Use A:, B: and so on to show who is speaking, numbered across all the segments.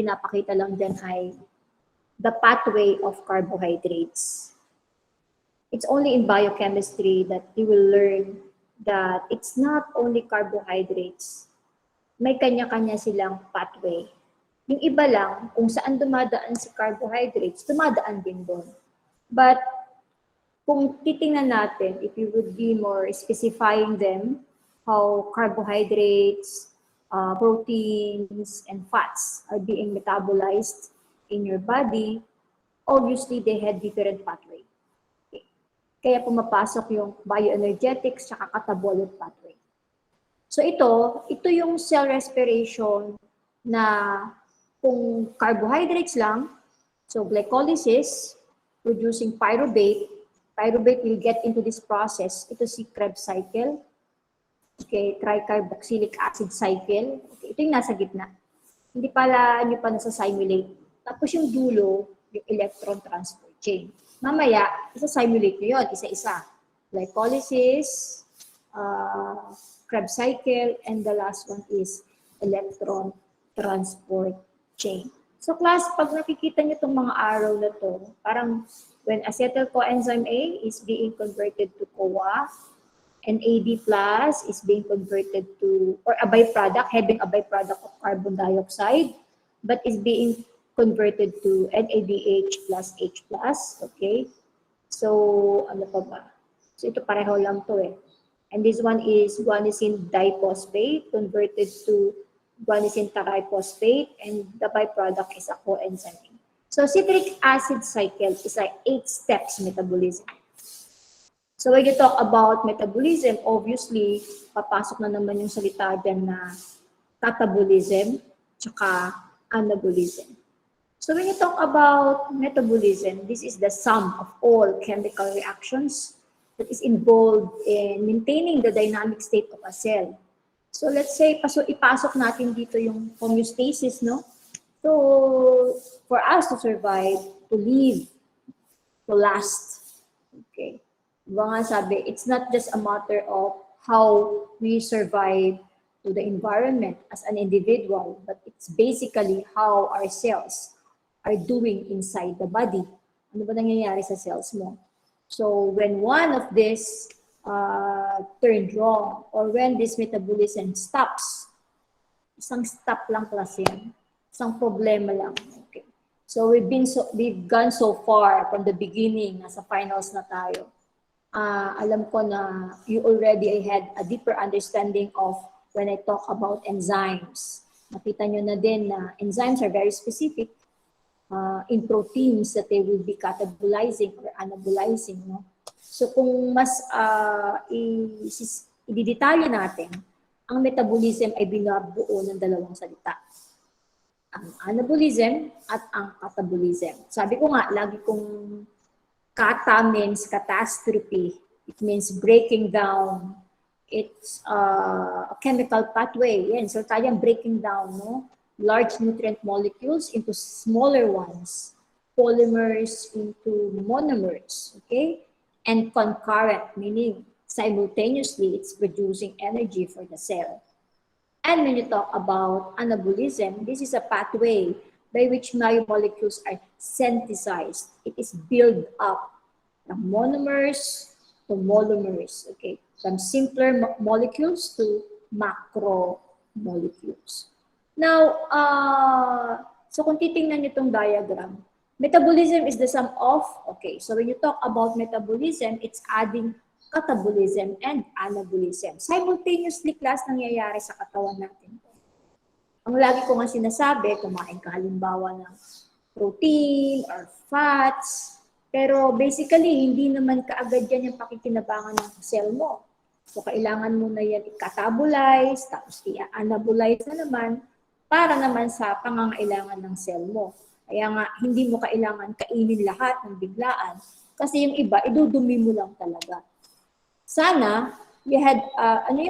A: pinapakita lang dyan ay the pathway of carbohydrates. It's only in biochemistry that you will learn that it's not only carbohydrates. May kanya-kanya silang pathway. Yung iba lang, kung saan dumadaan si carbohydrates, dumadaan din doon. But kung titingnan natin, if you would be more specifying them, how carbohydrates, proteins, and fats are being metabolized in your body, obviously they had different pathway. Okay. Kaya pumapasok yung bioenergetics at catabolic pathway. So ito yung cell respiration na kung carbohydrates lang, so glycolysis, producing pyruvate, pyruvate will get into this process. Ito si Krebs cycle. Okay, tricarboxylic acid cycle. Okay, ito yung nasa gitna. Hindi pala nyo pa nasa-simulate. Tapos yung dulo, yung electron transport chain. Mamaya, isa-simulate nyo yun, isa-isa. Glycolysis, Krebs cycle, and the last one is electron transport chain. So class, pag nakikita nyo itong mga arrow na to, parang when acetyl coenzyme A is being converted to CoA, and AD plus is being converted to, or a byproduct, having a byproduct of carbon dioxide, but is being converted to NADH plus H plus, okay? So, ano pa ba? So, ito pareho lang to eh. And this one is guanosine diphosphate converted to guanosine triphosphate, and the byproduct is a coenzyme. So, citric acid cycle is a 8 steps metabolism. So, when you talk about metabolism, obviously, papasok na naman yung salita dyan na catabolism, tsaka anabolism. So, when you talk about metabolism, this is the sum of all chemical reactions that is involved in maintaining the dynamic state of a cell. So, let's say, ipasok natin dito yung homeostasis, no? So, for us to survive, to live, to last, okay? Diba nga sabi, it's not just a matter of how we survive to the environment as an individual, but it's basically how our cells are doing inside the body. Ano ba nangyayari sa cells mo? So when one of this turned wrong, or when this metabolism stops, isang stop lang klase yan. Isang problema lang. Okay. So we've gone so far from the beginning, nasa finals na tayo. Alam ko na you already had a deeper understanding of when I talk about enzymes. Nakita nyo na din na enzymes are very specific in proteins that they will be catabolizing or anabolizing. No? So kung mas i-detalye natin, ang metabolism ay binabuo ng dalawang salita. Ang anabolism at ang catabolism. Sabi ko nga, lagi kong kata means catastrophe. It means breaking down. It's a chemical pathway. Yan. So tayong breaking down, no? Large nutrient molecules into smaller ones. Polymers into monomers. Okay? And concurrent, meaning simultaneously it's producing energy for the cell. And when you talk about anabolism, this is a pathway by which biomolecules are synthesized. It is built up from monomers to monomers, okay? From simpler molecules to macromolecules. Now, so kung titingnan niyo itong diagram, metabolism is the sum of, okay, so when you talk about metabolism, it's adding catabolism and anabolism. Simultaneously, class, nangyayari sa katawan natin. Ang lagi ko nga sinasabi, kumain ka halimbawa ng protein or fats, pero basically, hindi naman kaagad yan yung pakikinabangan ng cell mo. So, kailangan mo na yan i-catabolize, tapos i-anabolize na naman, para naman sa pangangailangan ng cell mo. Kaya nga, hindi mo kailangan kainin lahat ng biglaan, kasi yung iba, idudumi mo lang talaga. Sana, you had,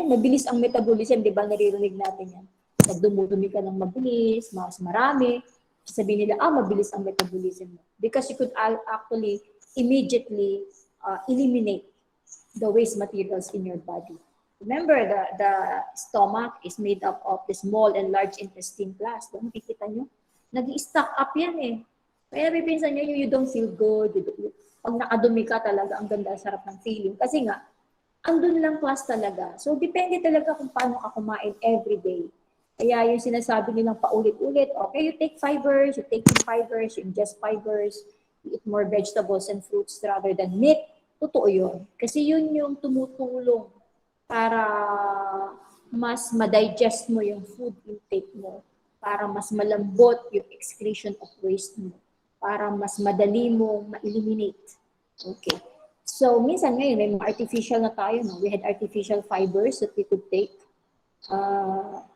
A: mabilis ang metabolism, di ba, naririnig natin yan. Pag dumudumi ka ng mabilis, mas marami, sabihin nila, mabilis ang metabolism mo. Because you could actually immediately eliminate the waste materials in your body. Remember, the stomach is made up of the small and large intestine class. Nakikita nyo? nag-i-stack up yan eh. Kaya pinsan nyo, you don't feel good. Pag nakadumi ka talaga, ang ganda, sarap ng feeling. Kasi nga, andun lang class talaga. So, depende talaga kung paano ka kumain everyday. Kaya yung sinasabi nilang paulit-ulit, okay, you take fibers, you take some fibers, you ingest fibers, you eat more vegetables and fruits rather than meat. Totoo yun. Kasi yun yung tumutulong para mas ma-digest mo yung food intake mo, para mas malambot yung excretion of waste mo, para mas madali mo ma-eliminate. Okay. So, minsan ngayon, may mga artificial na tayo. No? We had artificial fibers that we could take.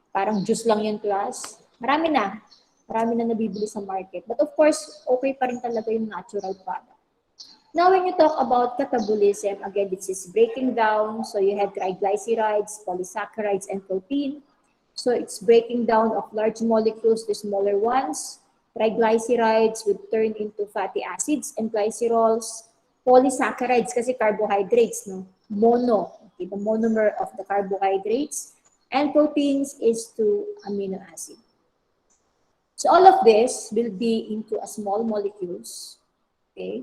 A: Parang juice lang yung class. Marami na. Marami na nabibili sa market. But of course, okay pa rin talaga yung natural product. Now, when you talk about catabolism, again, this is breaking down. So you have triglycerides, polysaccharides, and protein. So it's breaking down of large molecules to smaller ones. Triglycerides would turn into fatty acids and glycerols. Polysaccharides kasi carbohydrates, no? Mono, okay, the monomer of the carbohydrates. And proteins is to amino acid. So all of this will be into a small molecules, okay?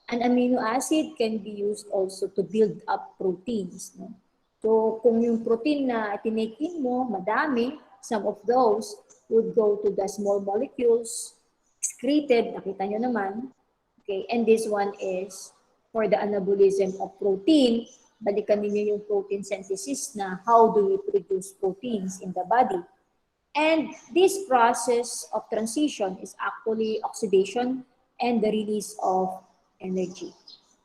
A: An amino acid can be used also to build up proteins. No? So, kung yung protein na tinikin mo, madami, some of those would go to the small molecules, excreted, nakita nyo naman. Okay, and this one is for the anabolism of protein. Balikan ninyo yung protein synthesis na how do we produce proteins in the body. And this process of transition is actually oxidation and the release of energy.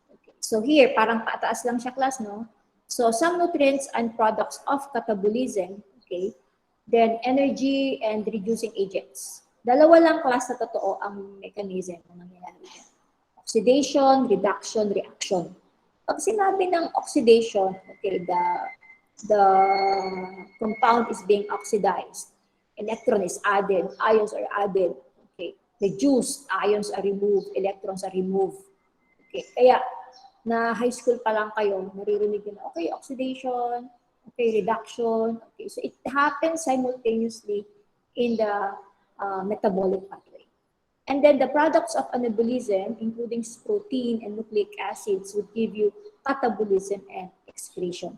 A: Okay. So here, parang pataas lang siya class, no? So some nutrients and products of catabolism, okay? Then energy and reducing agents. Dalawa lang class na totoo ang mechanism na nangyayari yan. Oxidation, reduction, reaction. Pag sinabi ng oxidation, okay, the compound is being oxidized. Electron is added, ions are added, okay? Reduced, ions are removed, electrons are removed. Okay, kaya na high school pa lang kayo, naririnig nyo na, okay, oxidation, okay, reduction. Okay, so it happens simultaneously in the metabolic pathway. And then the products of anabolism, including protein and nucleic acids, would give you catabolism and excretion.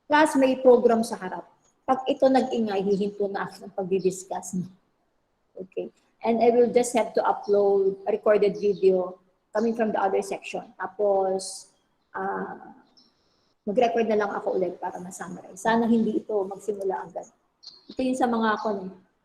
A: Plus, may program sa harap. Pag ito nag-ingay, hihinto na ako ng pag-discuss. Okay. And I will just have to upload a recorded video coming from the other section. Tapos, mag-record na lang ako ulit para ma-summarize. Sana hindi ito magsimula agad. Ito yung sa mga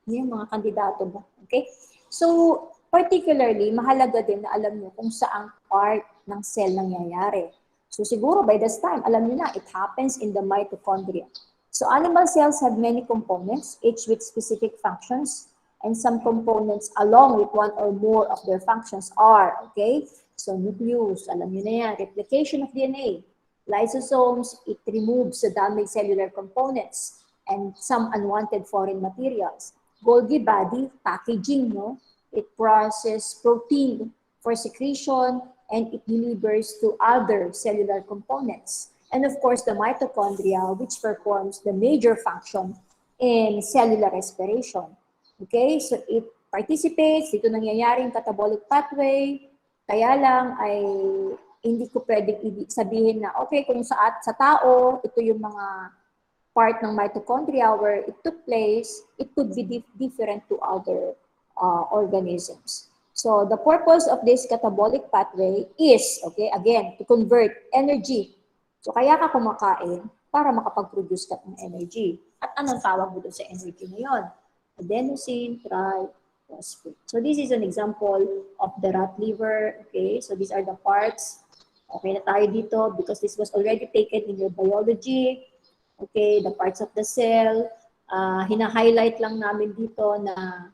A: yung mga kandidato ba. Okay? So, particularly, mahalaga din na alam nyo kung saang part ng cell nangyayari. So, siguro by this time, alam nyo na, it happens in the mitochondria. So, animal cells have many components, each with specific functions, and some components along with one or more of their functions are, okay? So nucleus, alam niyo na yan, replication of DNA. Lysosomes, it removes the damaged cellular components and some unwanted foreign materials. Golgi body, packaging, no? It processes protein for secretion and it delivers to other cellular components. And of course, the mitochondria, which performs the major function in cellular respiration. Okay, so it participates, dito nangyayari yung catabolic pathway, kaya lang ay hindi ko pwedeng sabihin na, okay, kung sa tao, ito yung mga part ng mitochondria where it took place, it could be different to other organisms. So the purpose of this catabolic pathway is, okay, again, to convert energy. So kaya ka kumakain para makapag-produce ka ng energy. At anong tawag mo doon sa energy na yun? Adenosine Triphosphate. So this is an example of the rat liver. Okay, so these are the parts. Okay na tayo dito because this was already taken in your biology. Okay, the parts of the cell. Hina-highlight lang namin dito na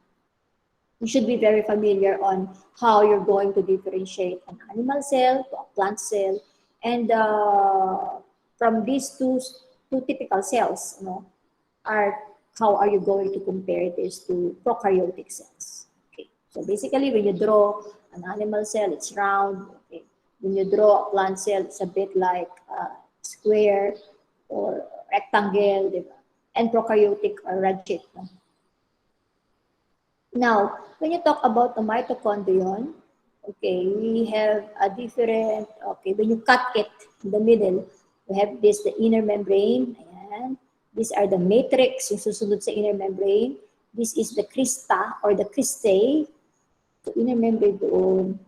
A: you should be very familiar on how you're going to differentiate an animal cell to a plant cell. And from these two typical cells, how are you going to compare this to prokaryotic cells? Okay, so basically when you draw an animal cell, it's round. Okay, when you draw a plant cell, it's a bit like square or rectangle, diba? And prokaryotic are rod-shaped. No? Now, when you talk about the mitochondrion, okay, we have a different, okay, when you cut it in the middle, we have this, the inner membrane, ayan. These are the matrix, yung susunod sa inner membrane. This is the crista or the cristae. So, inner membrane doon.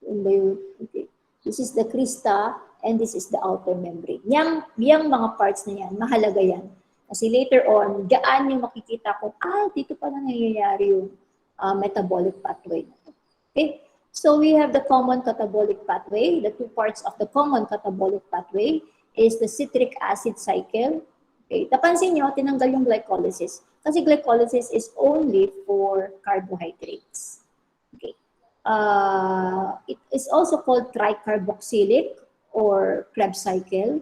A: Okay. This is the crista and this is the outer membrane. Yang mga parts na yan, mahalaga yan. Kasi later on, gaan yung makikita ko, dito pala nangyayari yung metabolic pathway. Okay? So we have the common catabolic pathway. The two parts of the common catabolic pathway is the citric acid cycle. Okay? Napansin nyo, tinanggal yung glycolysis. Kasi glycolysis is only for carbohydrates. Okay. It is also called tricarboxylic or Krebs cycle.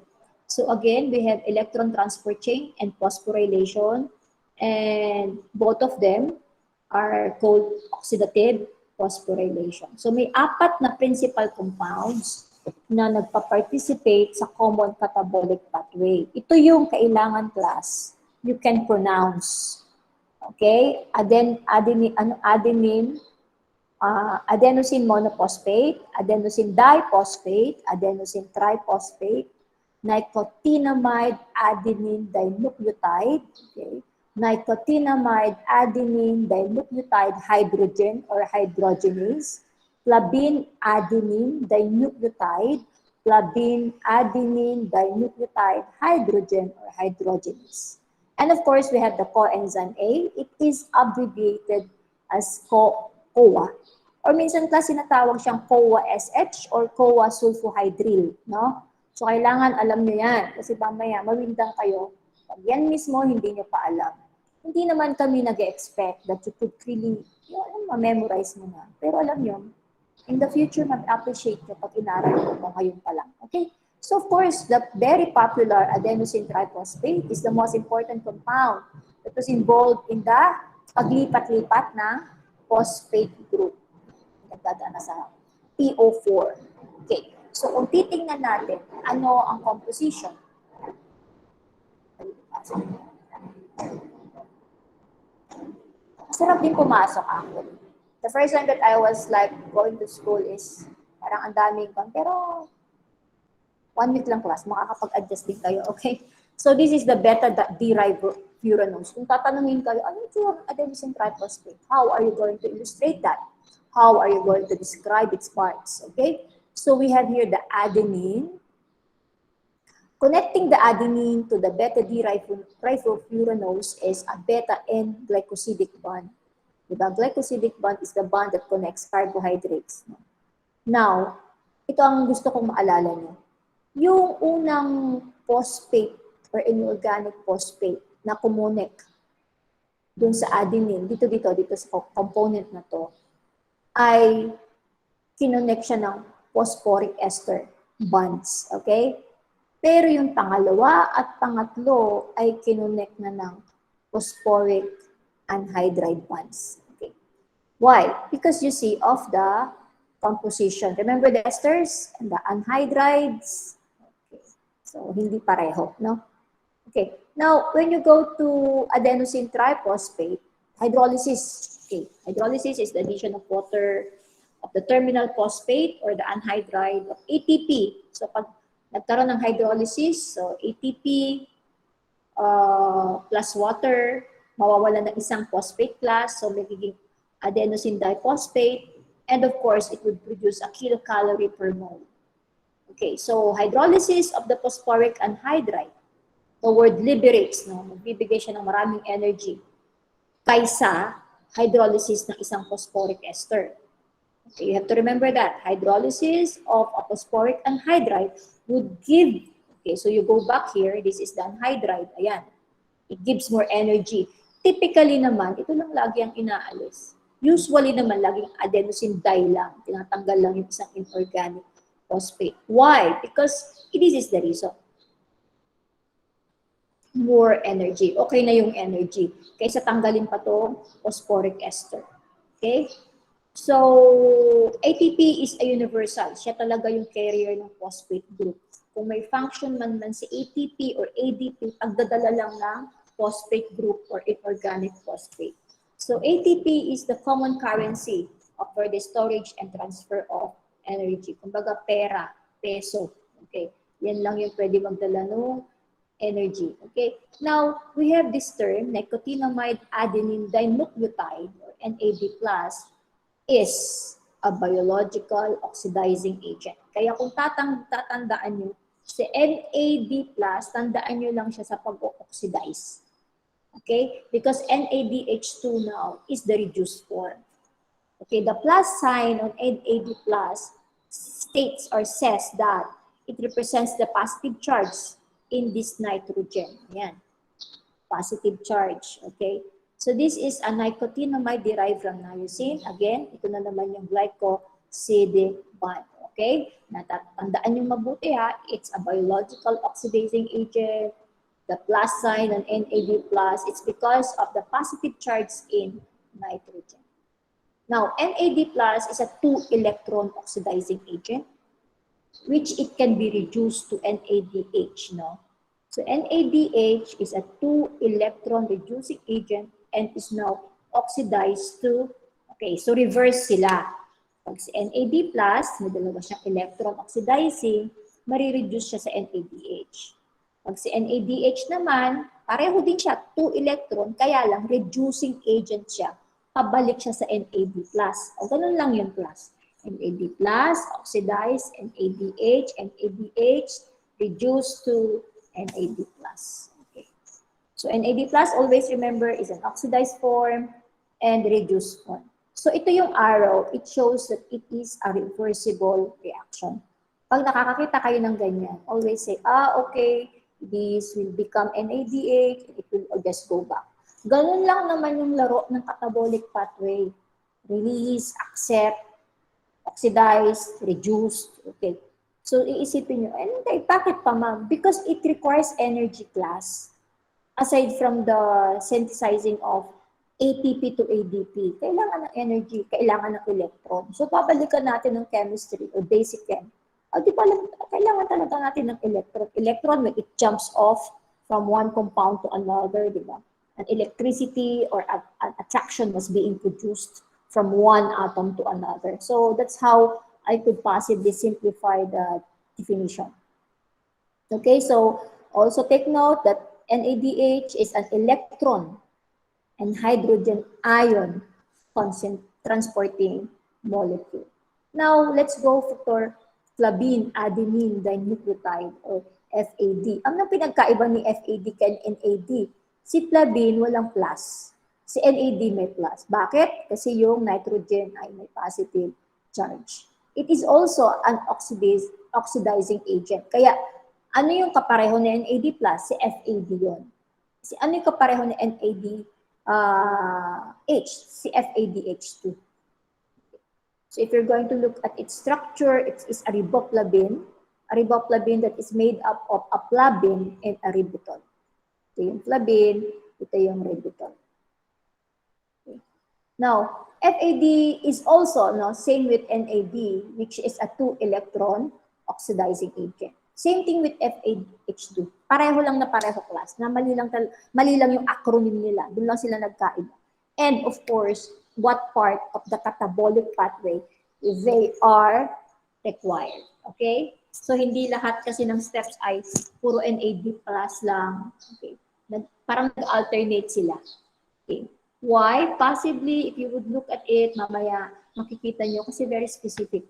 A: So again, we have electron transport chain and phosphorylation, and both of them are called oxidative phosphorylation. So may apat na principal compounds na nagpa-participate sa common catabolic pathway. Ito yung kailangan class you can pronounce. Okay? Adenine, adenosine monophosphate, adenosine diphosphate, adenosine triphosphate, nicotinamide adenine dinucleotide, okay, nicotinamide adenine dinucleotide hydrogen or hydrogenase, flavin adenine dinucleotide, flavin adenine dinucleotide hydrogen or hydrogenase. And of course, we have the coenzyme A. It is abbreviated as CoA. Or minsan kasi sinatawag siyang CoA-SH or CoA sulfohydryl, no? So, kailangan alam nyo yan. Kasi mamaya, mawindang kayo. Pag yan mismo, hindi nyo pa alam. Hindi naman kami nag-expect that you could really, ma-memorize mo na. Pero alam nyo, in the future, mag-appreciate nyo pag inaral mo ngayon pa lang. Okay? So, of course, the very popular adenosine triphosphate is the most important compound that was involved in the paglipat-lipat ng phosphate group. Nagdadaan na sa PO4. Okay. So, kung titingnan natin, ano ang composition? Masarap din pumasok ako. The first time that I was like going to school is parang ang daming pero 1 week lang class, makakapag-adjust din kayo, okay? So, this is the beta-derived furanose. Kung tatanungin kayo, ano yung adenosine triphosphate? How are you going to illustrate that? How are you going to describe its parts? Okay? So we have here the adenine. Connecting the adenine to the beta-derived ribofuranose is a beta-N glycosidic bond. Diba? Glycosidic bond is the bond that connects carbohydrates. Now, ito ang gusto kong maalala nyo. Yung unang phosphate or inorganic phosphate na kumunik dun sa adenine, dito sa component na to, ay kinonek siya ng phosphoric ester bonds. Okay? Pero yung pangalawa at pangatlo ay kinonek na ng phosphoric anhydride bonds. Okay. Why? Because you see of the composition. Remember the esters and the anhydrides? Okay. So, hindi pareho, no? Okay. Now, when you go to adenosine triphosphate, hydrolysis. Okay. Hydrolysis is the addition of water of the terminal phosphate or the anhydride of ATP. So, pag nagkaroon ng hydrolysis, so ATP plus water, mawawala ng isang phosphate class, so magiging adenosine diphosphate, and of course, it would produce a kilocalorie per mole. Okay, so hydrolysis of the phosphoric anhydride, the word liberates, no? Magbibigay siya ng maraming energy kaysa hydrolysis ng isang phosphoric ester. Okay, you have to remember that. Hydrolysis of a phosphoric anhydride would give, okay, so you go back here, this is the anhydride, ayan. It gives more energy. Typically naman, ito lang lagi ang inaalis. Usually naman, laging adenosine di lang. Tinatanggal lang yung isang inorganic phosphate. Why? Because this is the reason. More energy. Okay na yung energy. Kaysa tanggalin pa to phosphoric ester. Okay? So, ATP is a universal. Siya talaga yung carrier ng phosphate group. Kung may function man si ATP or ADP, pagdadala lang ng phosphate group or inorganic phosphate. So ATP is the common currency for the storage and transfer of energy. Kumbaga pera, peso. Okay? Yan lang yung pwede magdala ng energy. Okay? Now, we have this term, nicotinamide adenine dinucleotide, or NAD+, is a biological oxidizing agent. Kaya kung tatandaan nyo, si NAD+, tandaan nyo lang siya sa pag-oxidize. Okay? Because NADH2 now is the reduced form. Okay, the plus sign on NAD+ states or says that it represents the positive charge in this nitrogen. Ayan. Positive charge. Okay? So this is a nicotinamide derived from niacin. Again, ito na naman yung glycosidic bond. Okay? Natatandaan yung mabuti ha. It's a biological oxidizing agent. The plus sign on NAD+, it's because of the positive charge in nitrogen. Now, NAD+ is a 2-electron oxidizing agent, which it can be reduced to NADH, no? So NADH is a 2-electron reducing agent and is now oxidized to, okay, so reverse sila. Pag si NAD+, may dalawa siyang electron oxidizing, marireduce siya sa NADH. Pag si NADH naman, pareho din siya, 2 electron, kaya lang reducing agent siya. Pabalik siya sa NAD+. O ganun lang yung plus. NAD+, oxidize, NADH, NADH, reduce to NAD+. Okay. So NAD+, always remember, is an oxidized form and reduced form. So ito yung arrow, it shows that it is a reversible reaction. Pag nakakakita kayo ng ganyan, always say, okay, this will become NADH, and it will just go back. Ganun lang naman yung laro ng catabolic pathway. Release, accept, oxidize, reduce. Okay. So, iisipin nyo, bakit pa ma'am? Because it requires energy class. Aside from the synthesizing of ATP to ADP, kailangan ng energy, kailangan ng electron. So, babalikan natin ng chemistry or basic chem. Di ba, kailangan talaga natin ng electron. Electron, when it jumps off from one compound to another, di ba? An electricity or an attraction was being produced from one atom to another. So that's how I could possibly simplify the definition. Okay, so also take note that NADH is an electron and hydrogen ion transporting molecule. Now, let's go for flavine adenine dinucleotide or FAD. Ano pinagkaiba ni FAD kay NAD? Si flavine walang plus. Si NAD may plus. Bakit? Kasi yung nitrogen ay may positive charge. It is also an oxidizing agent. Kaya, ano yung kapareho ni NAD+? Si FAD yun. Ano yung kapareho ni NADH? Si FADH2. So if you're going to look at its structure, it is a riboflavin. A riboflavin that is made up of a flavin and a ribitol. Ito yung flavin, ito yung ribitol. Okay. Now, FAD is also same with NAD, which is a 2-electron oxidizing agent. Same thing with FADH2. Pareho lang na pareho class. Na mali lang yung acronym nila. Doon lang sila nagkaiba. And of course, what part of the catabolic pathway they are required. Okay? So, hindi lahat kasi ng steps ay puro NAD plus lang. Okay? Parang nag-alternate sila. Okay? Why? Possibly, if you would look at it, mamaya makikita nyo kasi very specific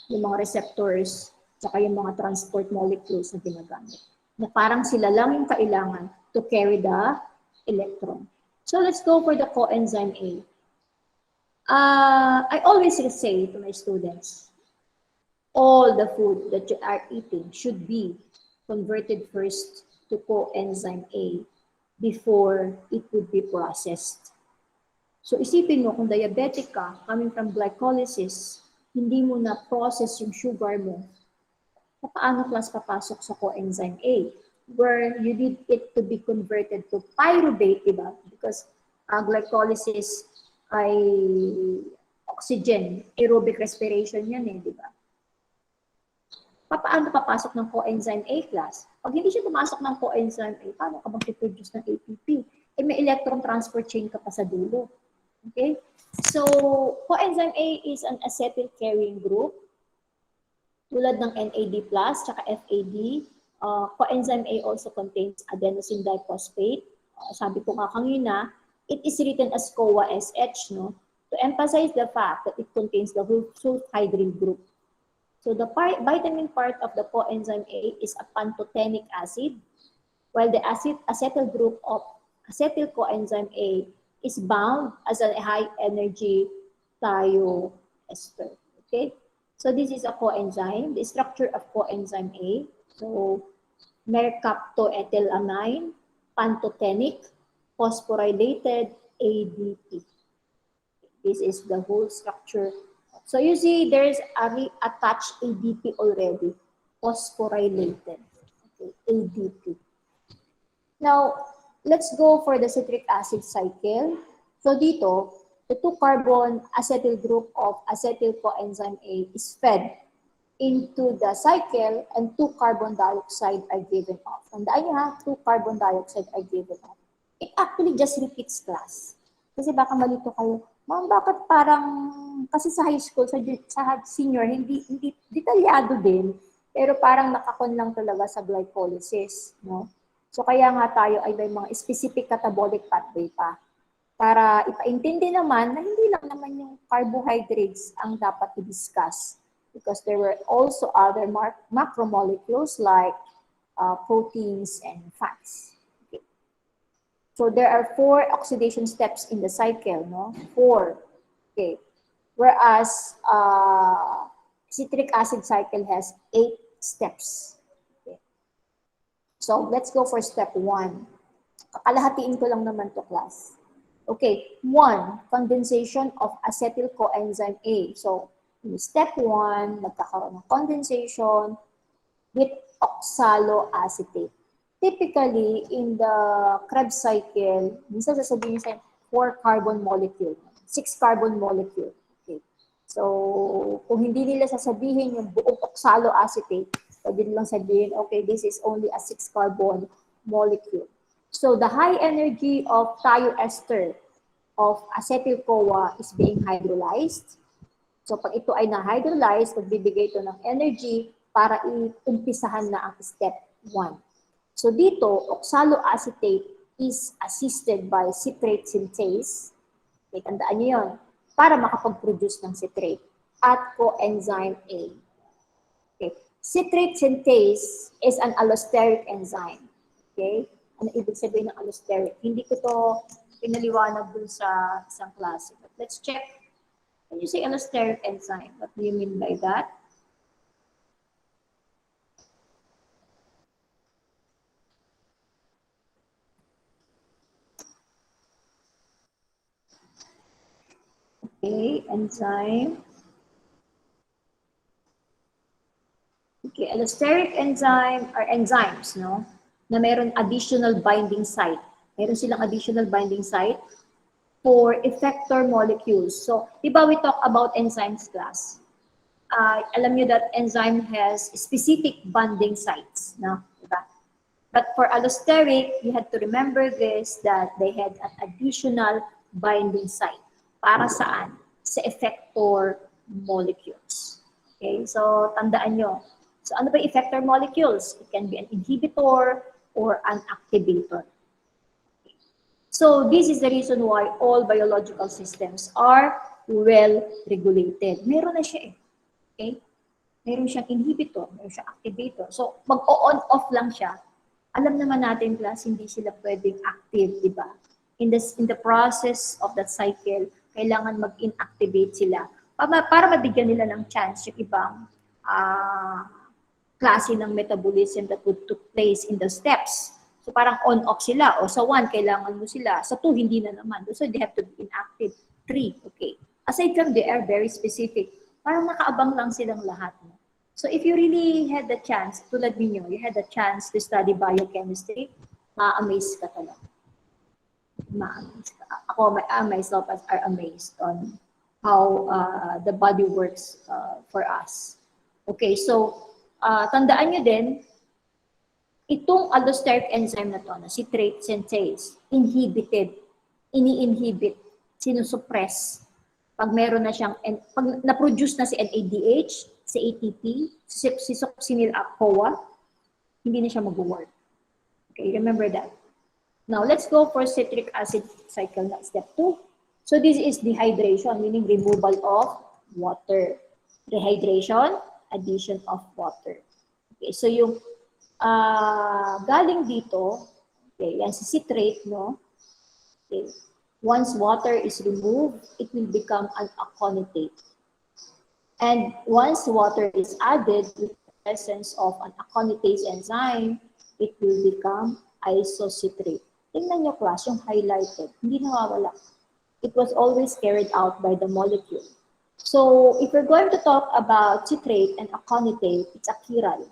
A: yung mga receptors tsaka yung mga transport molecules na ginagamit. Na parang sila lang yung kailangan to carry the electron. So, let's go for the coenzyme A. I always say to my students, all the food that you are eating should be converted first to coenzyme A before it would be processed. So isipin mo, kung diabetic ka, coming from glycolysis, hindi mo na process yung sugar mo, paano plus papasok sa coenzyme A? Where you need it to be converted to pyruvate, diba? Because glycolysis ay oxygen, aerobic respiration yan di ba? Paano papasok ng coenzyme A class? Pag hindi siya pumasok ng coenzyme A, paano ka mag-produce ng ATP? May electron transport chain ka pa sa dulo. Okay? So, coenzyme A is an acetyl-carrying group tulad ng NAD+, tsaka FAD. Coenzyme A also contains adenosine triphosphate. Sabi ko nga kanina, it is written as CoA-SH, no? To emphasize the fact that it contains the sulfhydryl group. So the vitamin part of the coenzyme A is a pantothenic acid, while the acetyl group of acetyl coenzyme A is bound as a high energy thioester. Okay? So this is a coenzyme, the structure of coenzyme A. So mercaptoethylamine, pantothenic, phosphorylated ADP. This is the whole structure. So you see there's a reattached ADP already, phosphorylated. Okay, ADP. Now, let's go for the citric acid cycle. So dito, the 2-carbon acetyl group of acetyl coenzyme A is fed into the cycle and 2 carbon dioxide are given off. Tandaan nyo ha, 2 carbon dioxide are given off. It actually just repeats class. Kasi baka malito kayo, ma'am, bakit parang, kasi sa high school, sa senior, hindi detalyado din, pero parang nakakon lang talaga sa glycolysis. No? So kaya nga tayo ay may mga specific catabolic pathway pa. Para ipaintindi naman na hindi lang naman yung carbohydrates ang dapat i-discuss. Because there were also other macromolecules like proteins and fats. Okay. So there are 4 oxidation steps in the cycle, no? 4. Okay. Whereas citric acid cycle has 8 steps. Okay. So let's go for step 1. Kakalahatiin ko lang naman to, class. Okay, 1, condensation of acetyl coenzyme A. So, in step 1, nagkakaroon ng condensation with oxaloacetate. Typically, in the Krebs cycle, minsan sasabihin sa 4 carbon molecule, 6 carbon molecule. Okay. So, kung hindi nila sasabihin yung buong oxaloacetate, pwede nilang sabihin, okay, this is only a 6 carbon molecule. So the high energy of thioester of acetyl-CoA is being hydrolyzed. So pag ito ay na-hydrolyze, magbibigay ito ng energy para iumpisahan na ang step 1. So dito, oxaloacetate is assisted by citrate synthase. Okay, tandaan nyo yun. Para makapag-produce ng citrate at coenzyme A. Okay. Citrate synthase is an allosteric enzyme. Okay? Ano ibig sabihin ng allosteric? Hindi ko to pinaliwanag dun sa isang klase. But let's check. When you say allosteric enzyme, what do you mean by that? Okay, enzyme. Okay, allosteric enzyme are enzymes, no? Na meron additional binding site. Meron silang additional binding site for effector molecules. So, di ba we talk about enzymes, class? Alam nyo that enzyme has specific binding sites, no? Diba? But for allosteric, you had to remember this, that they had an additional binding site. Para saan? Sa effector molecules. Okay, so tandaan nyo. So ano ba effector molecules? It can be an inhibitor or an activator. So this is the reason why all biological systems are well regulated. Meron na siya eh. Okay? Meron siyang inhibitor, meron siyang activator. So mag-on-off lang siya. Alam naman natin, class, hindi sila pwedeng active, di ba? In the process of that cycle, kailangan mag-inactivate sila para mabigyan nila ng chance yung ibang klase ng metabolism that would took place in the steps. So parang on-off sila. O sa 1, kailangan mo sila. Sa 2, hindi na naman. So they have to be inactive. 3, okay. Aside from they are very specific, parang nakaabang lang silang lahat. So if you really had the chance, tulad ninyo, you had the chance to study biochemistry, ma-amaze ka talaga. Ma-amaze ka. Ako, myself are amazed on how the body works for us. Okay, so tandaan nyo din, itong allosteric enzyme na to, na citrate synthase, ini-inhibit sinusuppress. Pag meron na siyang, pag na-produce na si NADH, si ATP, si succinyl-CoA, hindi na siya mag-work. Okay, remember that. Now, let's go for citric acid cycle na step 2. So, this is dehydration, meaning removal of water. Dehydration, addition of water. Okay, so yung galing dito, okay, yan si citrate, no? Okay. Once water is removed, it will become an aconitate. And once water is added with the presence of an aconitase enzyme, it will become isocitrate. Tingnan nyo class, yung highlighted, hindi nawawala. It was always carried out by the molecule. So if we're going to talk about citrate and aconitate, it's a chiral,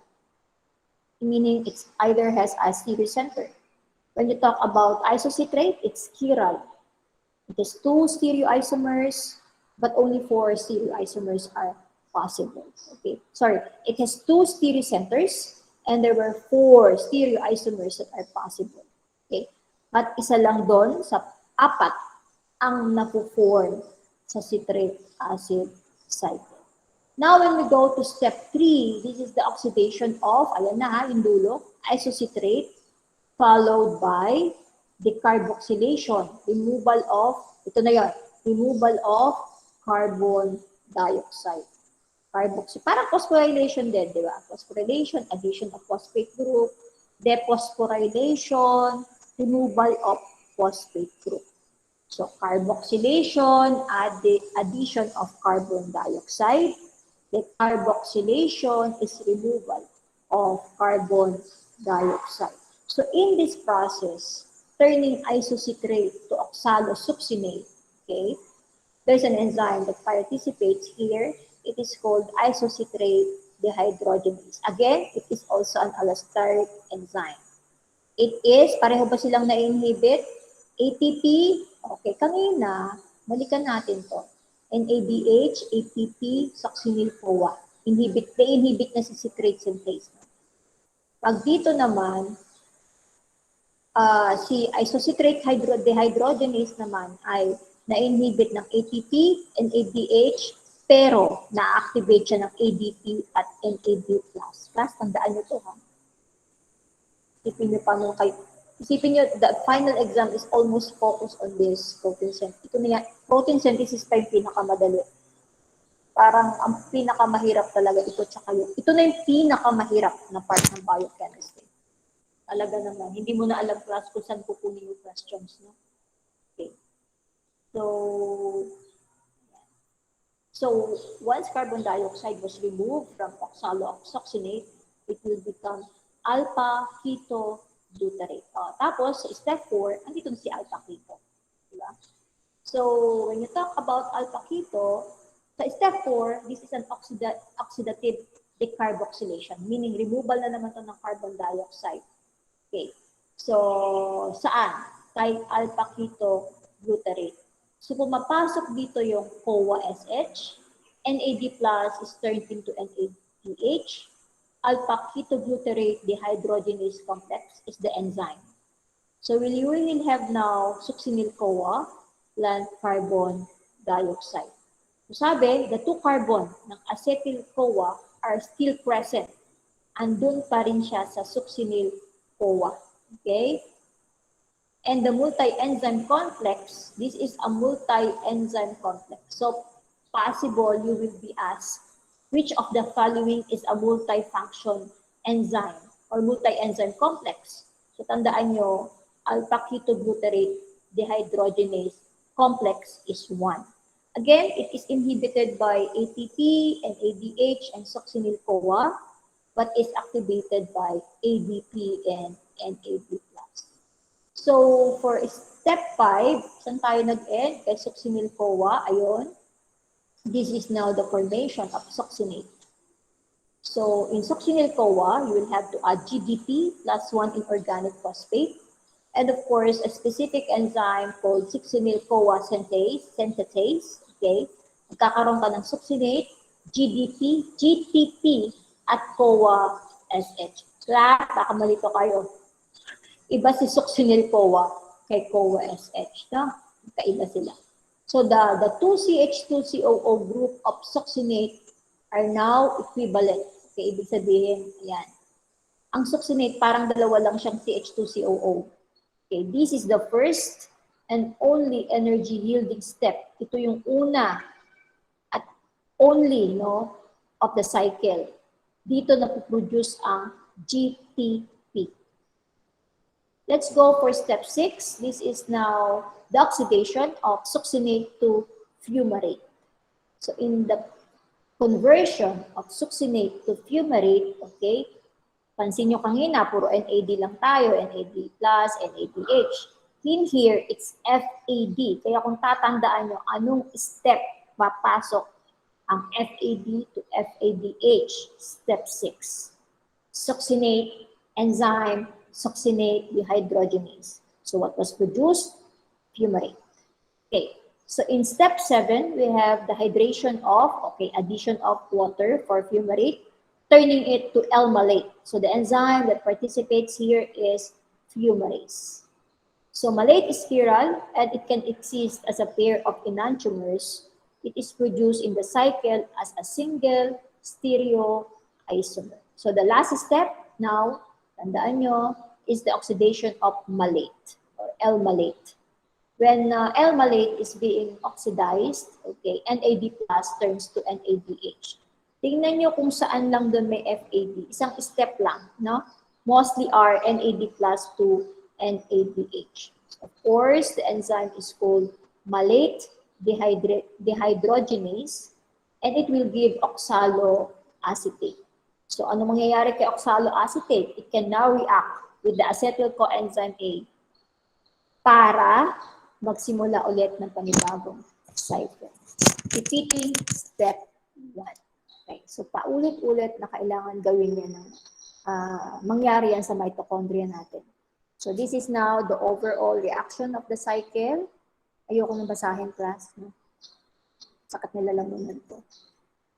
A: meaning it either has a stereocenter. When you talk about isocitrate, it's chiral. It has 2 stereoisomers, but only 4 stereoisomers are possible. Okay, sorry, it has 2 stereocenters, and there were 4 stereoisomers that are possible. Okay, but isa lang doon sa 4 ang napo-form sa citric acid cycle. Now, when we go to step 3, this is the oxidation of, ayan na yung dulo, isocitrate, followed by decarboxylation, removal of, ito na yun, removal of carbon dioxide. Parang phosphorylation din, di ba? Phosphorylation, addition of phosphate group, dephosphorylation, removal of phosphate group. So, carboxylation, addition of carbon dioxide. Decarboxylation is removal of carbon dioxide. So, in this process, turning isocitrate to oxalosuccinate, okay, there's an enzyme that participates here. It is called isocitrate dehydrogenase. Again, it is also an allosteric enzyme. It is, pareho ba silang na-inhibit? ATP, okay, kanina, balikan natin to. NADH, ATP, succinyl-CoA. They inhibit na si citrate synthase. Pag dito naman, si isocitrate dehydrogenase naman ay na-inhibit ng ATP, NADH, pero na-activate siya ng ADP at NAD+. Class, tandaan nyo to, ha? Isipin nyo paano kayo. Isipin nyo, the final exam is almost focused on this protein synthesis. Ito na yan, protein synthesis pa yung pinakamadali. Parang ang pinakamahirap talaga ito, tsaka yun. Ito na yung pinakamahirap na part ng biochemistry. Talaga naman. Hindi mo na alam class kung saan kukunin yung questions, no? Okay. So once carbon dioxide was removed from oxalosuccinate, it will become alpha-ketobutyrate. Tapos, step 4, andito na si alpha-keto. Diba? So, when you talk about alpha-keto, sa step 4, this is an oxidative decarboxylation, meaning removal na naman ito ng carbon dioxide. Okay. So, saan? Kay alpha-ketobutyrate. So, pumapasok dito yung CoA-SH, NAD+ is turned into NADH, alpha-ketobutyrate dehydrogenase complex is the enzyme. So, we will have now succinyl-CoA plus carbon dioxide. So, sabi, the 2 carbon ng acetyl-CoA are still present. Andun pa rin siya sa succinyl-CoA. Okay? And the multi-enzyme complex, this is a multi-enzyme complex. So, possible you will be asked, which of the following is a multi-function enzyme or multi-enzyme complex? So, tandaan nyo, alpha-ketobutyrate dehydrogenase complex is 1. Again, it is inhibited by ATP and ADH and succinyl-CoA, but is activated by ADP and NAD+. So, for step 5, saan tayo nag-end? Kay succinyl-CoA, ayun. This is now the formation of succinate. So, in succinyl-CoA, you will have to add GDP plus 1 inorganic phosphate. And of course, a specific enzyme called succinyl-CoA synthetase. Okay? Magkakaroon ka ng succinate, GDP, GTP, at CoA-SH. Lahat, baka malito kayo. Iba si succinyl-CoA kay CoA-SH. No? Kaiba sila. So the 2CH2COO group of succinate are now equivalent. Okay, ibig sabihin, ayan. Ang succinate, parang dalawa lang siyang CH2COO. Okay, this is the first and only energy yielding step. Ito yung una at only, no, of the cycle. Dito na produce ang GTP. Let's go for step 6. This is now the oxidation of succinate to fumarate. So in the conversion of succinate to fumarate, okay, pansin nyo kanina, puro NAD lang tayo, NAD+, NADH. In here, it's FAD. Kaya kung tatandaan nyo, anong step papasok ang FAD to FADH? Step 6. Succinate, enzyme, succinate dehydrogenase. So what was produced? Fumarate. Okay, so in step 7, we have the hydration of, okay, addition of water for fumarate, turning it to L-malate. So the enzyme that participates here is fumarase. So malate is chiral and it can exist as a pair of enantiomers. It is produced in the cycle as a single stereoisomer. So the last step now, tandaan nyo, is the oxidation of malate or L-malate. When L-malate is being oxidized, okay, NAD plus turns to NADH. Tingnan nyo kung saan lang doon may FAD. Isang step lang, no? Mostly are NAD plus to NADH. Of course, the enzyme is called malate dehydrogenase and it will give oxaloacetate. So ano mangyayari kay oxaloacetate? It can now react with the acetyl coenzyme A para magsimula ulit ng panibagong cycle. Repeating step 1. Okay, so paulit-ulit na kailangan gawin yan ng mangyari yan sa mitochondria natin. So this is now the overall reaction of the cycle. Ayoko nang basahin, class. No? Sakat nila lamunan to.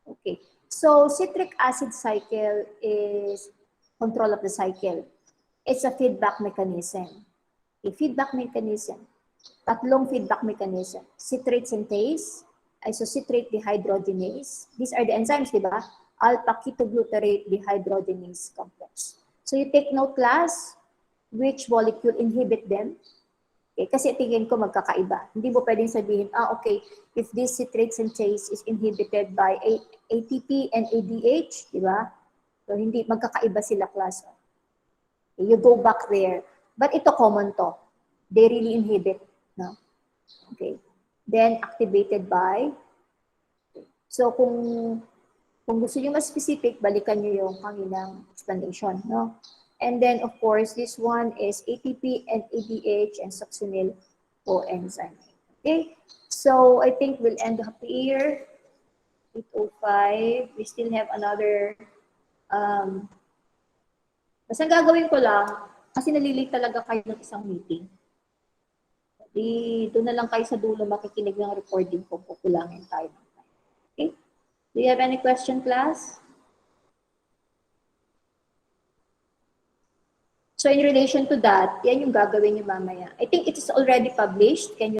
A: Okay. So citric acid cycle is control of the cycle. It's a feedback mechanism. A feedback mechanism. Tatlong feedback mechanism. Citrate synthase, isocitrate dehydrogenase. These are the enzymes, di ba? Alpha-ketoglutarate dehydrogenase complex. So you take note, class, which molecule inhibit them. Okay, kasi tingin ko magkakaiba. Hindi mo pwedeng sabihin, okay, if this citrate synthase is inhibited by ATP and ADH, di ba? So hindi, magkakaiba sila, class. Okay, you go back there. But ito common to. They really inhibit. No? Okay. Then activated by, so kung gusto niyo mas specific, balikan niyo yung kaninang explanation, no? And then of course, this one is ATP and ADH and succinyl coenzyme. Okay? So I think we'll end up here. 8:05. We still have another basta gagawin ko lang kasi nalilate talaga kayo ng isang meeting. Doon na lang kayo sa dulo makikinig ng recording kung kukulangin tayo. Okay? Do you have any question, class? So in relation to that, yan yung gagawin niyo mamaya. I think it is already published. Can you